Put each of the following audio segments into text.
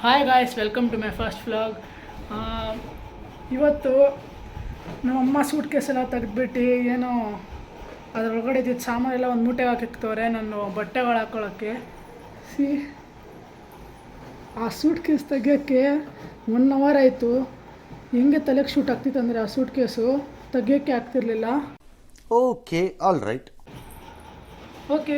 Hi guys, welcome to my first vlog. ಇವತ್ತು ನಮ್ಮಮ್ಮ suit ಕೇಸೆಲ್ಲ ತೆಗೆದ್ಬಿಟ್ಟು ಏನೋ ಅದರೊಳಗಡೆ ಇದ್ದಿದ್ದು ಸಾಮಾನೆಲ್ಲ ಒಂದು ಮೂಟೆಗೆ ಹಾಕಿಕ್ತವ್ರೆ ನಾನು ಬಟ್ಟೆಗಳು ಹಾಕ್ಕೊಳ್ಳೋಕ್ಕೆ. ಆ ಸೂಟ್ ಕೇಸ್ ತೆಗಿಯೋಕ್ಕೆ 1 ಅವರ್ ಆಯಿತು. ಹೆಂಗೆ ತಲೆಗೆ ಶೂಟ್ ಆಗ್ತಿತ್ತು ಅಂದರೆ ಆ ಸೂಟ್ ಕೇಸು ತೆಗಿಯೋಕ್ಕೆ ಆಗ್ತಿರ್ಲಿಲ್ಲ. Okay, all right. ಓಕೆ,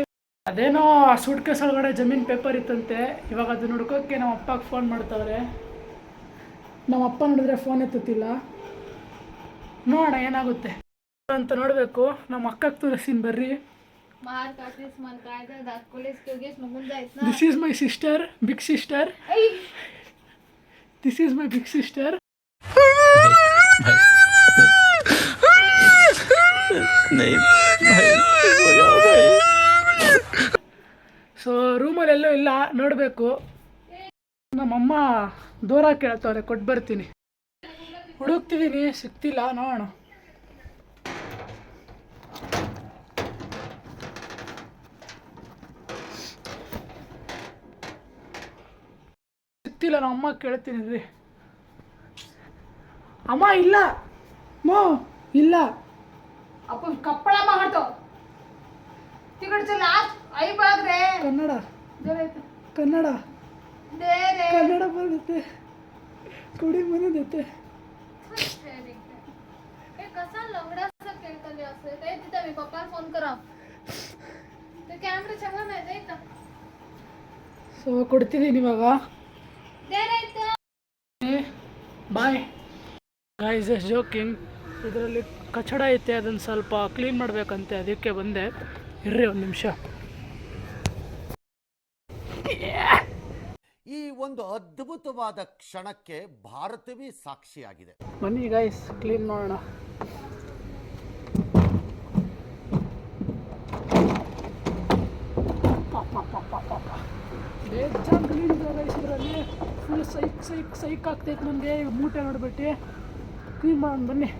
ಅದೇನೋ ಆ ಸೂಟ್ ಕೇಸ್ ಒಳಗಡೆ ಜಮೀನು ಪೇಪರ್ ಇತ್ತಂತೆ. ಇವಾಗ ಅದನ್ನ ಹುಡ್ಕೋಕ್ಕೆ ನಮ್ಮ ಅಪ್ಪಗೆ ಫೋನ್ ಮಾಡ್ತವ್ರೆ. ನಮ್ಮ ಅಪ್ಪ ನೋಡಿದ್ರೆ ಫೋನ್ ಎತ್ತುತ್ತಿಲ್ಲ. ನೋಡೋಣ ಏನಾಗುತ್ತೆ ಅಂತ ನೋಡಬೇಕು. ನಮ್ಮ ಅಕ್ಕಗೆ ತೋರಿಸ್ತೀನಿ ಬರ್ರಿ. This is my sister, big sister. This is my big sister. So ರೂಮಲ್ಲೆಲ್ಲೂ ಇಲ್ಲ, ನೋಡಬೇಕು. ನಮ್ಮಮ್ಮ ದೂರ ಕೇಳ್ತವ್ರೆ, ಕೊಟ್ಟು ಬರ್ತೀನಿ. ಹುಡುಕ್ತಿದ್ದೀನಿ, ಸಿಗ್ತಿಲ್ಲ. ನೋಡೋಣ. ಸಿಗ್ತಿಲ್ಲ. ನಮ್ಮಮ್ಮ ಕೇಳ್ತೀನಿ ರೀ. ಅಮ್ಮ ಇಲ್ಲ, ಮೋ ಇಲ್ಲ. ಅಪ್ಪ ಕಪ್ಪಳ ಮಾಡ್ತೋ ತಿಗಡ್ಚಲ್ಲ ಐ ಬಾಗ್ರೆ ಕನ್ನಡ ಜೊರೈತೆ ಕನ್ನಡ ದೇರೆ ಕನ್ನಡ ಬರುತ್ತೆ. ಕುಡಿ ಮನದೈತೆ. ए कसा लंगडा सा खेळताले असे ते तिथे मी पप्पा फोन करा ते कॅमेरा चांगला नाही जाईल का. ಸೊ ಕೊಡ್ತಿದ್ದೀನಿ ಇವಾಗ. ದೇರೈತೆ ಬಾಯ್ ಗೈಸ್, ಜಸ್ಟ್ ಜೋಕಿಂಗ್. ಇದರಲ್ಲಿ ಕಚಡ ಐತೆ, ಅದನ್ನು ಸ್ವಲ್ಪ ಕ್ಲೀನ್ ಮಾಡಬೇಕಂತೆ, ಅದಕ್ಕೆ ಬಂದೆ. ಇರ್ರಿ ಒಂದು ನಿಮಿಷ. ಈ ಒಂದು ಅದ್ಭುತವಾದ ಕ್ಷಣಕ್ಕೆ ಭಾರತವೇ ಸಾಕ್ಷಿಯಾಗಿದೆ. ಬನ್ನಿ ಗೈಸ್, ಕ್ಲೀನ್ ಮಾಡೋಣ. ಬೇಜಾನ್ ಕ್ಲೀನ್ ಇದೆ ಗೈಸ್. ಇದರಲ್ಲಿ ಫುಲ್ ಸೈಕ್ ಆಗ್ತೈತೆ ನನಗೆ. ಮೂಟೆ ನೋಡ್ಬಿಟ್ಟು ಕ್ಲೀನ್ ಮಾಡೋಣ ಬನ್ನಿ.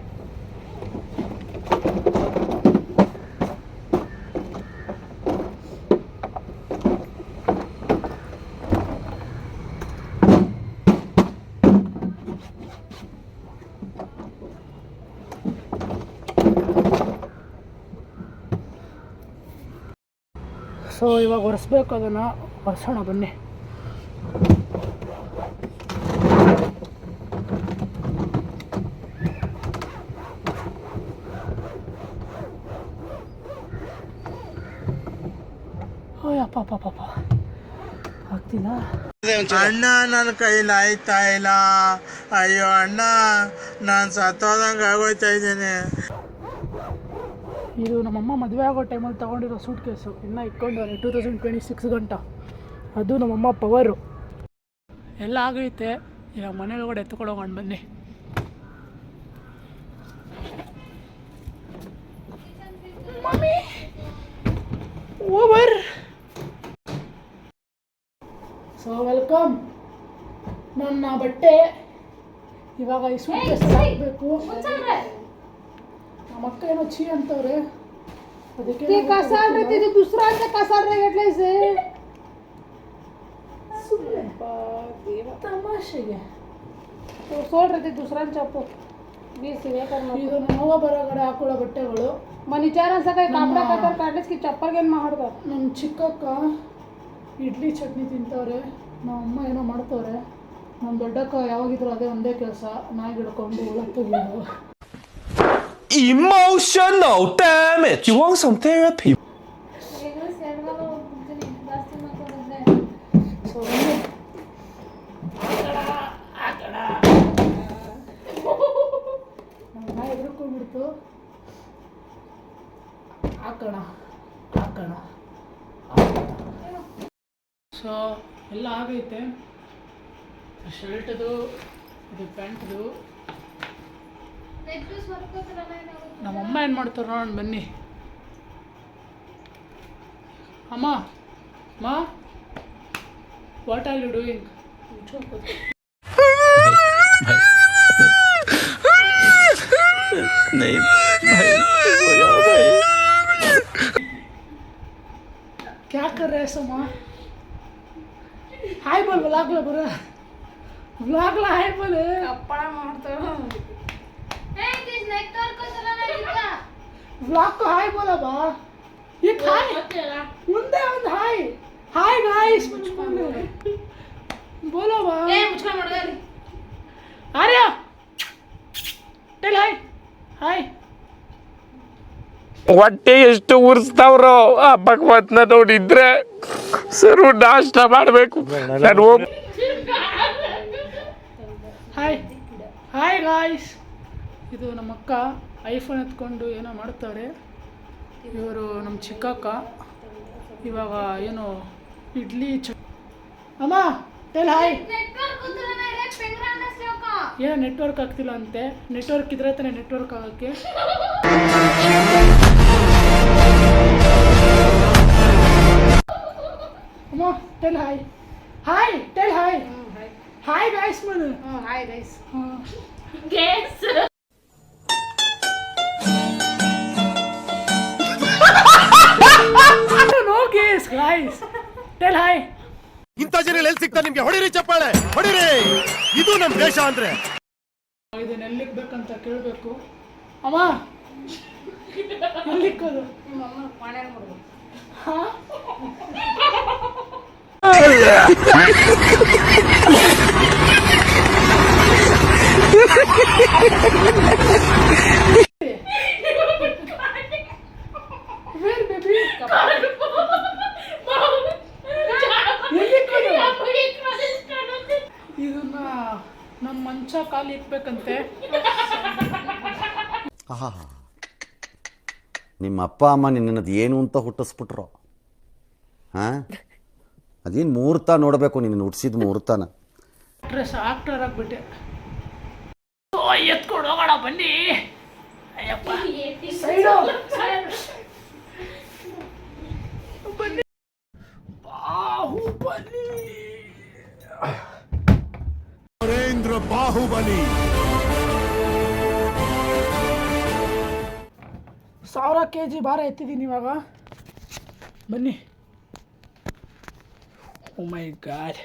ಸೊ ಇವಾಗ ಒರೆಸ್ಬೇಕು, ಅದನ್ನು ಒರೆಸೋಣ ಬನ್ನಿ. ಅಪ್ಪ ಆಗ್ತಿಲ್ಲ ಅಣ್ಣ, ನನ್ನ ಕೈಲಿ ಆಯ್ತಾ ಇಲ್ಲ. ಅಯ್ಯೋ ಅಣ್ಣ, ನಾನು ಸತ್ತೋದಂಗೆ ಆಗೋಯ್ತಾ ಇದ್ದೇನೆ. ಇದು ನಮ್ಮಮ್ಮ ಮದುವೆ ಆಗೋ ಟೈಮಲ್ಲಿ ತೊಗೊಂಡಿರೋ ಸೂಟ್ ಕೇಸು. ಇನ್ನೂ ಇಟ್ಕೊಂಡವ್ರೆ 2026 ಗಂಟ. ಅದು ನಮ್ಮಮ್ಮ ಪವರು. ಎಲ್ಲ ಆಗೈತೆ. ಇವಾಗ ಮನೆಯೊಳಗಡೆ ಎತ್ಕೊಳೋಣ ಬನ್ನಿ. ಓವರ್. So welcome. ನನ್ನ ಬಟ್ಟೆ ಇವಾಗ ಈ ಸೂಟ್ ಕೇಸ್ ಹಾಕಬೇಕು. ನಮ್ಮ ಅಕ್ಕ ಏನೋ ಛೀ ಅಂತವ್ರೆ, ಅದಕ್ಕೆ ते कसाल रे ते दुसऱ्यांचा कसाल रे घेतलंय से ಸುಮ್ಮನೆ ತಮಾಷೆಗೆ. तो सोड रे ते दुसऱ्यांचा पो 20 हे करणार. ಇದು ನಮ್ಮವ್ವ ಬರೋಗಡೆ ಹಾಕೊಳ್ಳೋ ಬಟ್ಟೆಗಳು. मग विचारांचा काही कापडा कतर काढलेस की चप्पल घेऊन ಮಾಡ್ತಾರೆ. ನಮ್ಮ ಚಿಕ್ಕಕ್ಕ ಇಡ್ಲಿ ಚಟ್ನಿ ತಿಂತವ್ರೆ. ನಮ್ಮಮ್ಮ ಏನೋ ಮಾಡ್ತವ್ರೆ. ನಮ್ಮ ದೊಡ್ಡಕ್ಕ ಯಾವಾಗಿದ್ರು ಅದೇ ಒಂದೇ ಕೆಲಸ, ನಾಯಿ ಹಿಡ್ಕೊಂಡು ಹುಳ ತೆಗಿಯೋದು. Emotional damage. You want some therapy? वेगळं सेडगाव जास्त नको बदले. ಸೊ ಬನ್ನಿ. ನಮ್ಮ ನಾಯಿ ಎದುರ್ಕೊಂಡ್ಬಿಡ್ತು. ಹಾಕೋಣ. ಸೊ ಎಲ್ಲ ಆಗೈತೆ. ಶರ್ಟದು, ಇದು ಪ್ಯಾಂಟ್ದು. ನೆಟ್ಟು ಸ್ವರ್ಗತ್ರ ನಾನು ನಮ್ಮಮ್ಮ ಏನು ಮಾಡ್ತಾರೆ ನೋಡೋಣ ಬನ್ನಿ. ಅಮ್ಮ, ವಾಟ್ ಆರ್ ಯು ಡೂಯಿಂಗ್? नहीं भाई, हो भाई. क्या कर रहे हैं सोमा? हाय बोल, लागलं बरं. व्लॉगला आहे बोले कपड़ा मारतो ए दिस नेटवर्क को चला नाही दिसला व्लॉग को हाय बोला बा ये हाय ಮುಂದೆ ಒಂದು ಹಾಯ್ ಹಾಯ್ गाइस ಮುಚ್ಕೊಂಡು बोलो बा ए मुझको मडगाली आर्या टेल हाय हाय ಹೊಟ್ಟೆ ಎಷ್ಟು ಉರಿಸ್ತಾವ್ರೋ ಆ ಭಗವಂತನ ನೋಡಿದ್ರೆ ಸರು ನಾಷ್ಟ ಮಾಡಬೇಕು ನಾನು ಹಾಯ್ ಹಾಯ್ ಗಾಯ್ಸ್ ಇದು ನಮ್ಮ ಅಕ್ಕ ಐಫೋನ್ ಎತ್ಕೊಂಡು ಏನೋ ಮಾಡ್ತಾರೆ ಇವರು ನಮ್ಮ ಚಿಕ್ಕಕ್ಕ ಇವಾಗ ಏನು ಇಡ್ಲಿ ಅಮ್ಮ ಟೆಲ್ ಹಾಯ್ नेटवर्क को चला नाही रे पेंग्राना सेव का ಏನೋ ನೆಟ್ವರ್ಕ್ ಆಗ್ತಿಲ್ಲ ಅಂತೆ ನೆಟ್ವರ್ಕ್ ಇದ್ರೆ ತಾನೇ ನೆಟ್ವರ್ಕ್ ಆಗೋಕ್ಕೆ ಅಮ್ಮ tell hi hi tell hi hi guys Manu hi guys guess no guess guys tell hi ಇಂಥ ಜನ ಎಲ್ಲಿ ಸಿಗ್ತಾ ನಿಮ್ಗೆ ಹೊಡಿರಿ ಚಪ್ಪಾಳೆ ಹೊಡಿರಿ ಇದು ನಮ್ ದೇಶ ಅಂದ್ರೆ ಇದನ್ನ ಎಲ್ಲಿಗೆ ಬೇಕಂತ ಕೇಳಬೇಕು ಅಮ್ಮ ಎಲ್ಲಿಕ್ಕದು ಮಮ್ಮ ಪಾಣೆ ಮಾಡ್ಬೋದು ಹಾ ವೇರ್ ಬೇಬಿ ಇದನ್ನ ನಮ್ಮ ಮಂಚ ಕಾಲು ಇಕ್ಬೇಕಂತೆ ಆಹಾ ನಿಮ್ಮ ಅಪ್ಪ ಅಮ್ಮ ನಿನ್ನದು ಏನು ಅಂತ ಹುಟ್ಟಿಸ್ಬಿಟ್ರು ಹಾಂ ಅದೇನು ಮುಹೂರ್ತ ನೋಡಬೇಕು ನಿನ್ನ ಹುಟ್ಟಿಸಿದ ಮುಹೂರ್ತನ ಆಕ್ಟರ್ ಆಗ್ಬಿಟ್ಟೆ ಎತ್ಕೊಂಡು ಹೋಗೋಣ ಬನ್ನಿ ಅಯ್ಯಪ್ಪ ಸೈಡು ಬನ್ನಿ ಬಾಹುಬಲಿ ನರೇಂದ್ರ ಬಾಹುಬಲಿ 1000 kg ಭಾರ ಎತ್ತಿದ್ದೀನಿ ಇವಾಗ ಬನ್ನಿ ಓ ಮೈ ಗಾಡ್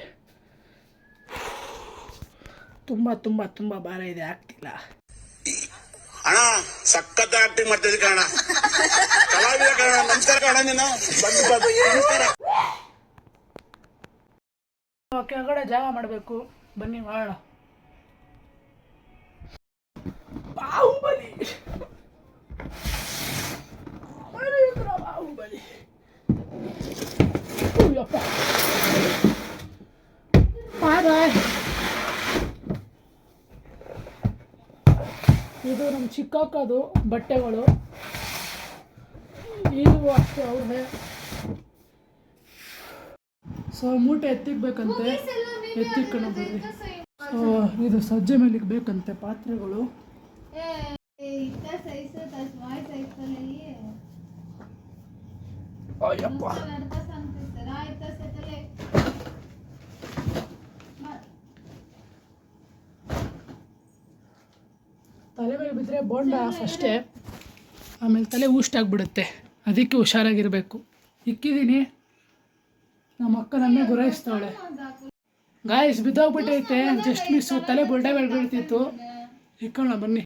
ತುಂಬ ತುಂಬ ತುಂಬ ಭಾರ ಇದೆ ಆಗ್ತಿಲ್ಲ ಅಣ್ಣ ಸಖತ್ ಆಕ್ಟಿಂಗ್ ಮಾಡ್ತಿದ್ದೆ ಕಣ ಕಲಾವಿದ ಕಣ ನಮಸ್ಕಾರ ಕಣ ನೀನು ಕೆಳಗಡೆ ಜಾಗ ಮಾಡಬೇಕು ಬನ್ನಿ ಮಾಡೋಣ ಬಾಹುಬಲಿ ಬಾಹುಬಲಿ ಅಯ್ಯಪ್ಪ ಬಾಯ್ ಇದು ನಮ್ಮ ಚಿಕ್ಕಕ್ಕದು ಬಟ್ಟೆಗಳು ಇದು ಅಷ್ಟೇ ಅವ್ರದ್ದೇ ಸೊ ಮೂಟೆ ಎತ್ತಿಕ್ಬೇಕಂತೆ ಎತ್ತಿಕ್ಕೊಂಡು ಬರ್ರಿ ಸೊ ಇದು ಸಜ್ಜೆ ಮೇಲೆ ಇಕ್ಬೇಕಂತೆ ಪಾತ್ರೆಗಳು ए इतना सही से तस्वाई सही से नहीं ಅಯ್ಯಪ್ಪ लड़का सांगते सर आ इतना से तले ತಲೆ ಮೇಲೆ ಬಿದ್ದರೆ ಬೋಂಡ ಫಸ್ಟೇ ಆಮೇಲೆ ತಲೆ ಊಷ್ಟಾಗ್ಬಿಡುತ್ತೆ ಅದಕ್ಕೆ ಹುಷಾರಾಗಿರಬೇಕು ಇಕ್ಕಿದ್ದೀನಿ ನಮ್ಮ ಅಕ್ಕ ನನ್ನೇ ಗುರಾಯಿಸ್ತಾವಳೆ ಗಾಯ್ಸ್ ಬಿದ್ದೋಗ್ಬಿಟ್ಟೈತೆ ಜಸ್ಟ್ ಮಿಸ್ಸು ತಲೆ ಬೊಲ್ಡೆ ಮೇಲೆ ಬೀಳ್ತಿತ್ತು ಇಕ್ಕೋಣ ಬನ್ನಿ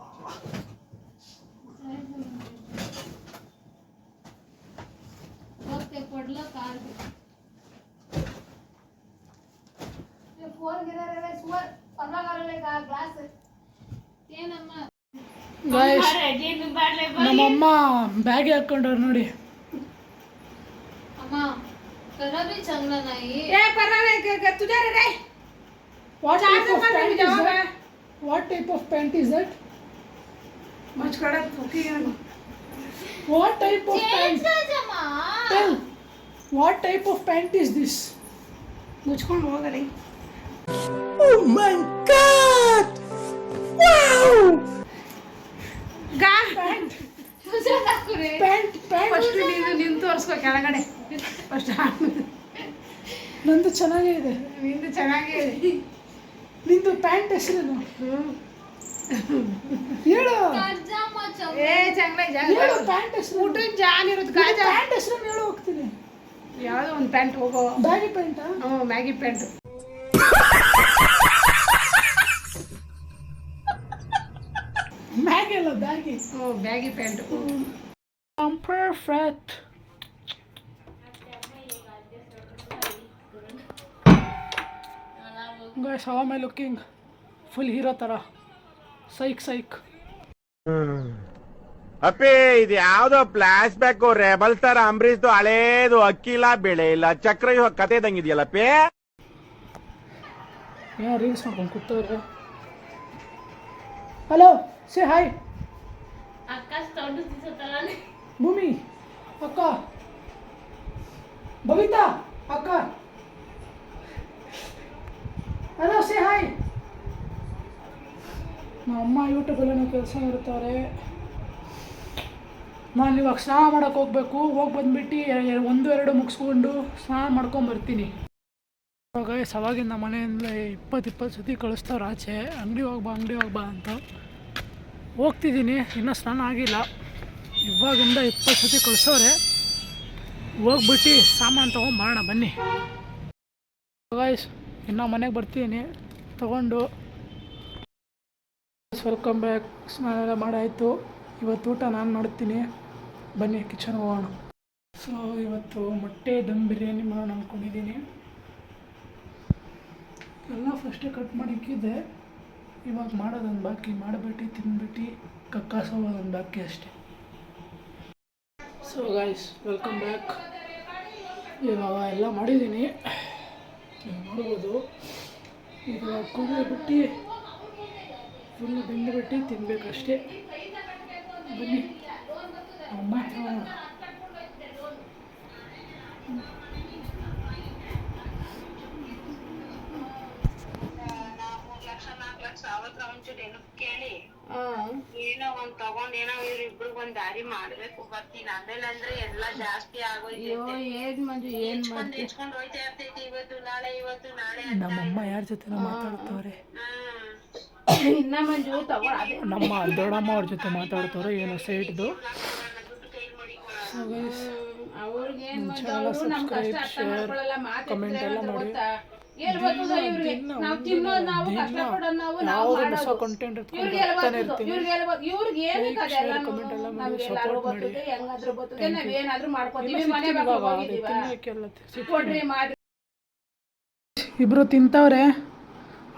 ओके पडलं कार फोन गिरा रे सुवर पन्ना गारले का ग्लास ಏನಮ್ಮ ಗಾಯ್ಸ್ ನಮ್ಮಮ್ಮ ಬ್ಯಾಗ್ಗೆ ಹಾಕ್ಕೊಂಡವ್ರು ನೋಡಿ अम्मा करा भी चांगला नाही ए परना तुझ्या रे रे what type of pant is that मुझकडे फुकी ವಾಟ್ ಟೈಪ್ ಆಫ್ ಪ್ಯಾಂಟ್ जमा tell what type of pant is this मुझको ಹೋಗಲಿ ಗಾ तुझ्या दाखव रे ಪ್ಯಾಂಟ್ ಪ್ಯಾಂಟ್ ಫಸ್ಟ್ ನೀನು ತೋರಿಸ್ಕೋ ಕೆಳಗಡೆ ಫಸ್ಟ್ ನಂದು ಚೆನ್ನಾಗೇ ಇದೆ ನಿಂದು ಚೆನ್ನಾಗಿ ನಿಂದು ಪ್ಯಾಂಟ್ ಹೆಸರೇನು ಹೇಳು जमा चम ಏ ಚೆನ್ನಾಗಿ ಹೇಳು ಪ್ಯಾಂಟ್ ಹೆಸರು ಊಟ ಜಾನ್ ಇರುತ್ತೆ ಗಾಜ ಪ್ಯಾಂಟ್ ಹೆಸರು ಹೇಳು ಹೋಗ್ತೀನಿ ಯಾವುದೋ ಒಂದು ಪ್ಯಾಂಟ್ ಹೋಗೋ ಬ್ಯಾಗಿ ಪ್ಯಾಂಟಾ ಮ್ಯಾಗಿ pant baggy pant. I'm perfect. Guys, how am I looking? Full hero ತರ. ಸೈಕ್. ಅಪ್ಪಿ ಇದು ಯಾವ್ದೋ ಫ್ಲಾಶ್ ಬ್ಯಾಕ್ ರೆಬಲ್ ತರ ಅಂಬರೀಶ್ದು ಹಳೇದು ಅಕ್ಕಿಲ್ಲ ಬೆಳೆ ಇಲ್ಲ ಚಕ್ರ ಕತೆ ಇದಂಗಿದೆಯಲ್ಲಪ್ಪಿ. ಏನೋ ರೀಲ್ಸ್ ಮಾಡ್ಕೊಂಡು ಕೂತವ್ರೆ. Hello, say hi. ಭೂಮಿ ಅಕ್ಕ, ಬಬಿತಾ ಅಕ್ಕ, ಹಲೋ ಸೇ ಹಾಯ್. ನಮ್ಮಮ್ಮ ಯೂಟ್ಯೂಬಲ್ಲೂ ಕೆಲಸ ಇರ್ತಾರೆ. ನಾನು ಇವಾಗ ಸ್ನಾನ ಮಾಡೋಕೆ ಹೋಗ್ಬೇಕು. ಹೋಗಿ ಬಂದುಬಿಟ್ಟು 1-2 ಮುಗಿಸ್ಕೊಂಡು ಸ್ನಾನ ಮಾಡ್ಕೊಂಬರ್ತೀನಿ. ಇವಾಗ ಸವಾಗಿಂದ ಮನೆಯಿಂದ 20 ಸತಿ ಕಳಿಸ್ತವ್ರು ಆಚೆ, ಅಂಗಡಿ ಹೋಗ್ಬಾ ಅಂತ. ಹೋಗ್ತಿದ್ದೀನಿ, ಇನ್ನೂ ಸ್ನಾನ ಆಗಿಲ್ಲ. ಇವಾಗಿಂದ 20 ಸತಿ ಕಳಿಸೋರೆ. ಹೋಗ್ಬಿಟ್ಟು ಸಾಮಾನು ತೊಗೊಂಬರೋಣ ಬನ್ನಿ. ಗಾಯ್ಸ್, ಇನ್ನೂ ಮನೆಗೆ ಬರ್ತೀನಿ ತೊಗೊಂಡು. Welcome back. ಸ್ನಾನ ಎಲ್ಲ ಮಾಡಾಯಿತು. ಇವತ್ತು ಊಟ ನಾನು ಮಾಡ್ತೀನಿ, ಬನ್ನಿ ಕಿಚನ್ ಹೋಗೋಣ. ಸೊ ಇವತ್ತು ಮೊಟ್ಟೆ ದಮ್ ಬಿರಿಯಾನಿ ಮಾಡೋಣ ಅಂದ್ಕೊಂಡಿದ್ದೀನಿ. ಎಲ್ಲ ಫಸ್ಟೇ ಕಟ್ ಮಾಡಿ ಇಕ್ಕಿದ್ದೆ. ಇವಾಗ ಮಾಡೋದೊಂದು ಬಾಕಿ, ಮಾಡಿಬಿಟ್ಟು ತಿಂದ್ಬಿಟ್ಟು ಕಕ್ಕಾಸೋಗೋದೊಂದು ಬಾಕಿ ಅಷ್ಟೇ. So guys, welcome back. ಇವಾಗ ಎಲ್ಲ ಮಾಡಿದ್ದೀನಿ, ನೀವು ನೋಡ್ಬೋದು. ಇವಾಗ ಕುದಿಬಿಟ್ಟು ಫುಲ್ ಬೆಂದುಬಿಟ್ಟು ತಿನ್ನಬೇಕಷ್ಟೇ. ಬನ್ನಿ ಅಮ್ಮ. ಏನೋ ಒಂದ್ ತಗೊಂಡ್ ಏನೋ ಇವ್ರಿಬ್ರಿಗೆ ಒಂದ್ ದಾರಿ ಮಾಡ್ಬೇಕು. ಬರ್ತೀನಿ ಆಮೇಲೆ ಅಂದ್ರೆ ಎಲ್ಲಾ ಜಾಸ್ತಿ ಆಗೋಯ್ತೈತೆ. ಹೋಯ್ತಾ ಇರ್ತೈತಿ. ಇವತ್ತು ನಾಳೆ ನಮ್ಮಮ್ಮ ಯಾರ ಜೊತೆ ಮಾತಾಡ್ತವ್ರೆ? ಇನ್ನ ಮಂಜು ತಗೋ. ನಮ್ಮ ದೊಡ್ಡಮ್ಮ ಅವ್ರ ಜೊತೆ ಮಾತಾಡ್ತವ್ರೆ, ಏನೋ ಸೈಡ್ದು. ಸಬ್ಸ್ಕ್ರೈಬ್, ಶೇರ್, ಕಮೆಂಟ್ ಎಲ್ಲ ಮಾಡಿ. ಯಾವುದು ಹೊಸ ಕಂಟೆಂಟ್ ಇರ್ತಾನೆ ಇರ್ತೀನಿ. ಕಮೆಂಟ್ ಎಲ್ಲ ಮಾಡಿ, ಸಪೋರ್ಟ್ ಮಾಡಿ. ಇಬ್ರು ತಿಂತವ್ರೆ.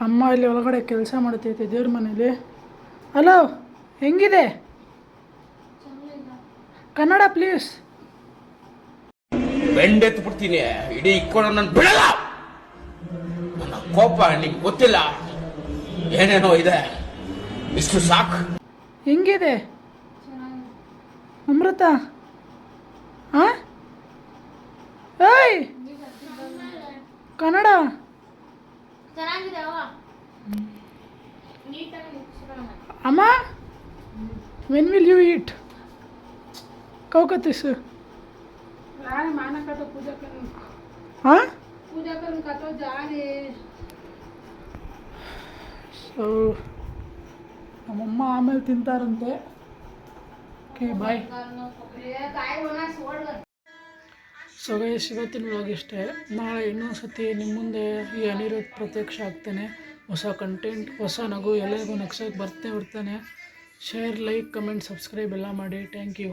ಅಮ್ಮ ಇಲ್ಲಿ ಒಳಗಡೆ ಕೆಲಸ ಮಾಡ್ತೈತೆ ದೇವ್ರ ಮನೇಲಿ. ಹಲೋ, ಹೆಂಗಿದೆ ಕನ್ನಡ ಪ್ಲೀಸ್? ಬೆಂಡೆತ್ತು ಬಿಡ್ತೀನಿ, ಇಡೀ ಇಕ್ಕೊಂಡು ನನ್ನ ಬಿಡಲ್ಲ. ನನ್ನ ಕೋಪ ನಿಂಗೆ ಗೊತ್ತಿಲ್ಲ, ಏನೇನೋ ಇದೆ, ಇಷ್ಟು ಸಾಕು. ಹೆಂಗಿದೆ ಅಮೃತ? ಹಾಂ, ಏಯ್ ಕನ್ನಡ ಅಮ್ಮ. When will you eat? ಕೌಕತಿಸ್ ಹಾಂ. ಸೊ ನಮ್ಮಮ್ಮ ಆಮೇಲೆ ತಿಂತಾರಂತೆ. Okay, bye. ಸೊ ಗೈಸ್, ಇವತ್ತಿನ ವ್ಲಾಗ್ ಇಷ್ಟೇ. ನಾಳೆ ಇನ್ನೊಂದು ಸತಿ ನಿಮ್ಮ ಮುಂದೆ ಈ ಅನಿರುದ್ಧ್ ಪ್ರತ್ಯಕ್ಷ ಆಗ್ತಾನೆ. ಹೊಸ ಕಂಟೆಂಟ್, ಹೊಸ ನಗು ಎಲ್ಲರಿಗೂ ನಗ್ಸೋಕ್ಕೆ ಬರ್ತಾನೆ. ಶೇರ್, ಲೈಕ್, ಕಮೆಂಟ್, ಸಬ್ಸ್ಕ್ರೈಬ್ ಎಲ್ಲ ಮಾಡಿ. Thank you.